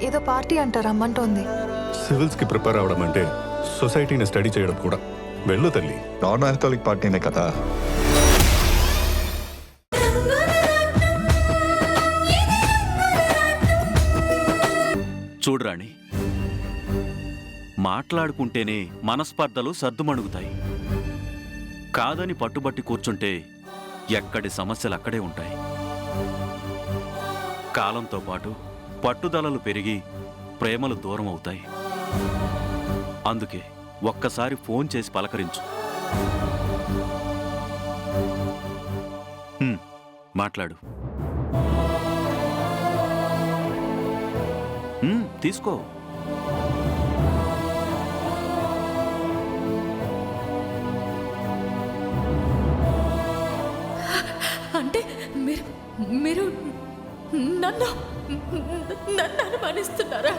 ఏదో పార్టీ అంటారు రమ్మంటోంది. సివిల్స్కి ప్రిపేర్ అవడం అంటే సొసైటీని స్టడీ చేయడం కూడా. వెళ్ళు తల్లి. నాన్ ఆల్కహాలిక్ పార్టీనే కదా. చూడరాణి, మాట్లాడుకుంటేనే మనస్పర్ధలు సర్దుమణుగుతాయి. కాదని పట్టుబట్టి కూర్చుంటే ఎక్కడి సమస్యలు అక్కడే ఉంటాయి. కాలంతో పాటు పట్టుదలలు పెరిగి ప్రేమలు దూరం అవుతాయి. అందుకే ఒక్కసారి ఫోన్ చేసి పలకరించు. మాట్లాడు. తీసుకో. అంటే మీరు నన్ను అనుమానిస్తున్నారా?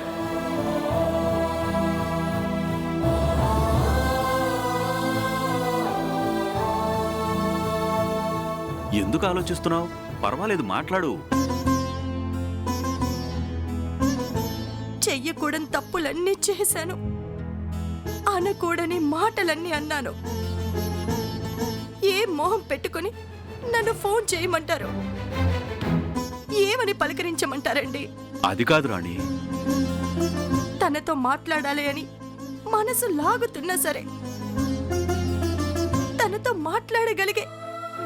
ఎందుకు ఆలోచిస్తున్నావు? పర్వాలేదు, మాట్లాడు. చెయ్యకూడని తప్పులన్నీ చేశాను, అనకూడని మాటలన్నీ అన్నాను. ఏ మోహం పెట్టుకుని నన్ను ఫోన్ చేయమంటారు? ఏమని పలకరించమంటారండి? అది కాదు రాణి. తనతో మాట్లాడాలి అని మనసు లాగుతున్నా సరే తనతో మాట్లాడగలిగే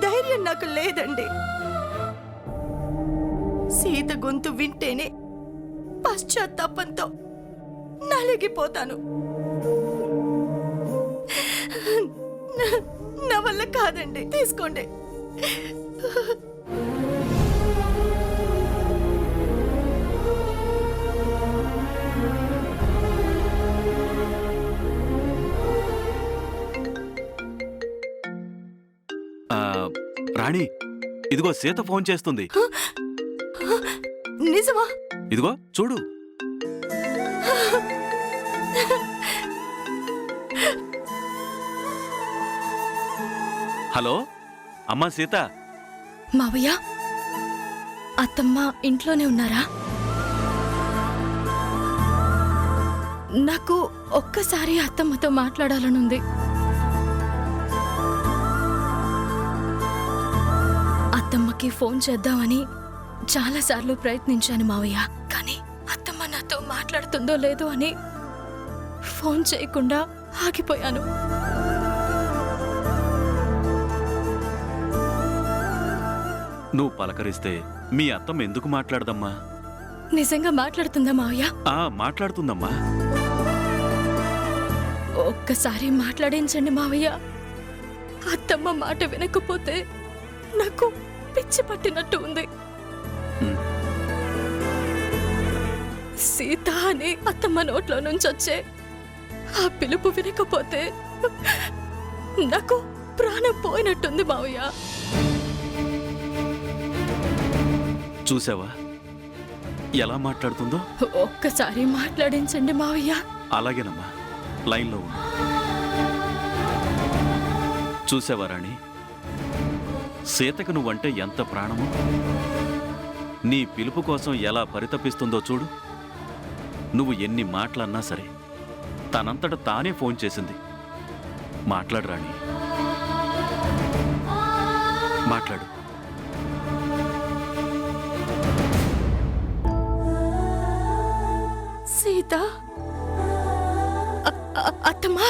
ధైర్యం నాకు లేదండి. సీత గొంతు వింటేనే పశ్చాత్తాపంతో నలిగిపోతాను. నా వల్ల కాదండి, తీసుకోండి. రాణి, ఇదిగో సీత ఫోన్ చేస్తుంది. నిజమా? ఇదిగో చూడు. హలో, అమ్మా సీత. మావయ్య, అత్తమ్మ ఇంట్లోనే ఉన్నారా? నాకు ఒక్కసారి అత్తమ్మతో మాట్లాడాలనుంది. అత్తమ్మకి ఫోన్ చేద్దామని చాలాసార్లు ప్రయత్నించాను మావయ్య, కానీ అత్తమ్మ నాతో మాట్లాడుతుందో లేదో అని ఫోన్ చేయకుండా ఆగిపోయాను. నువ్వు పలకరిస్తే మీ అత్తమ్మ ఎందుకు మాట్లాడదమ్మా? నిజంగా మాట్లాడుతుందా మావయ్య? మాట్లాడుతుందమ్మా. ఒక్కసారి మాట్లాడించండి మావయ్య. అత్తమ్మ మాట వినకపోతే నాకు పిచ్చి పట్టినట్టు ఉంది. సీత అని అత్తమ్మ నోట్లో నుంచి వచ్చే ఆ పిలుపు వినకపోతే నాకు ప్రాణం పోయినట్టుంది మావయ్య. చూసావా ఎలా మాట్లాడుతుందో? ఒక్కసారి మాట్లాడించండి మావయ్య. అలాగేనమ్మా, లైన్లో ఉన్నా. చూసావా రాణి, సీతకు నువ్వంటే ఎంత ప్రాణమో. నీ పిలుపు కోసం ఎలా పరితపిస్తుందో చూడు. నువ్వు ఎన్ని మాటలన్నా సరే తనంతట తానే ఫోన్ చేసింది. మాట్లాడు రాణి, మాట్లాడు. సీత, అత్తమ్మా.